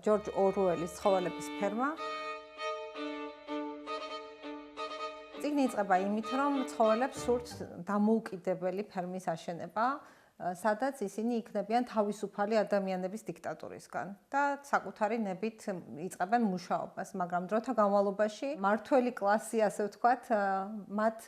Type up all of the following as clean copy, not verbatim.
ჯორჯ ორუელის ცხოველების ფერმა. წიგნი იწყება იმით, რომ ცხოველებს სურთ დამოუკიდებელი ფერმის აშენება, სადაც ისინი იქნებიან თავისუფალი ადამიანების დიქტატურისგან და საკუთარი ნებით იწყებენ მუშაობას, მაგრამ დროთა განმავლობაში მმართველი კლასი, ასე ვთქვათ, მათ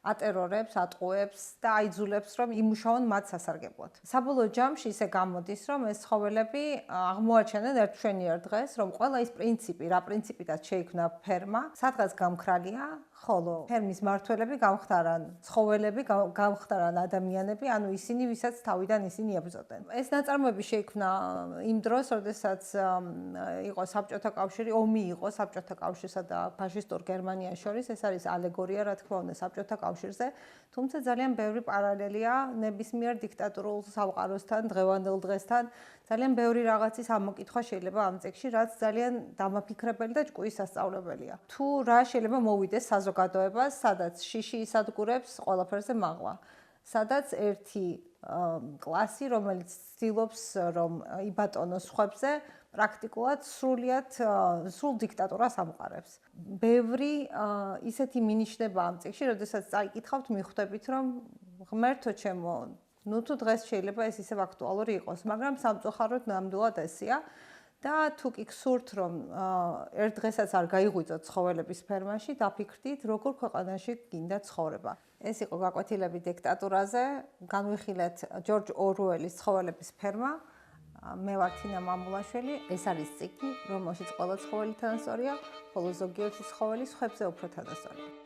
ატერორებს, ატყუებს და აიძულებს, რომ იმუშაონ მათ სასარგებლოდ. საბოლოო ჯამში ისე გამოდის, რომ ეს ცხოველები აღმოაჩენენ ერთშვენიერ დღეს, რომ ყველა ის პრინციპი, რა პრინციპითაც შეიქმნა ფერმა, სადღაც გამქრალია, ხოლო ფერმის მმართველები გამხდარან ცხოველები, გამხდარან ადამიანები, ანუ ისინი ვისაც თავიდან ისინი ებრძოდნენ. ეს ნაწარმოები შეიქმნა იმ დროს, როდესაც იყო საბჭოთა კავშირი, ომი იყო საბჭოთა კავშირსა და ფაშისტურ გერმანიას შორის, ეს არის ალეგორია, რა თქმა უნდა, საბჭოთა კავშირზე, თუმცა ძალიან ბევრი პარალელია ნებისმიერ დიქტატურულ სამყაროსთან, დღევანდელ დღესთან, ძალიან ბევრი რაღაცის ამოკითხვა შეიძლება ამ წიგნში, რაც ძალიან დამაფიქრებელი და ჭკუის სასწავლებელია. თუ რა შეიძლება მოვიდეს საზოგადოებას, სადაც შიში ისადგურებს ყველაფერზე მაღლა, სადაც ერთი კლასი, რომელიც ცდილობს, რომ იბატონოს სხვებზე, პრაქტიკულად სრულ დიქტატურას ამყარებს. ბევრი ისეთი მინიშნება ამ წიგნში, როდესაც წაიკითხავთ, მიხვდებით, რომ ღმერთო ჩემო, ნუ თუ დღეს შეიძლება ეს ისევ აქტუალური იყოს, მაგრამ სამწუხაროდ ნამდვილად ესეა. და თუ კი გსურთ, რომ ერთ დღესაც არ გაიღვიძოთ ცხოველების ფერმაში, დაფიქრდით, როგორ ქვეყანაში გინდა ცხოვრება. ეს იყო გაკვეთილები დიქტატურაზე, განვიხილეთ ჯორჯ ორუელის ცხოველების ფერმა. მე ვარ თინა მამულაშვილი, ეს არის წიგნი, რომელშიც ყველა ცხოველი თანასწორია, ხოლო ზოგიერთი ცხოველი სხვებზე უფრო თანასწორია.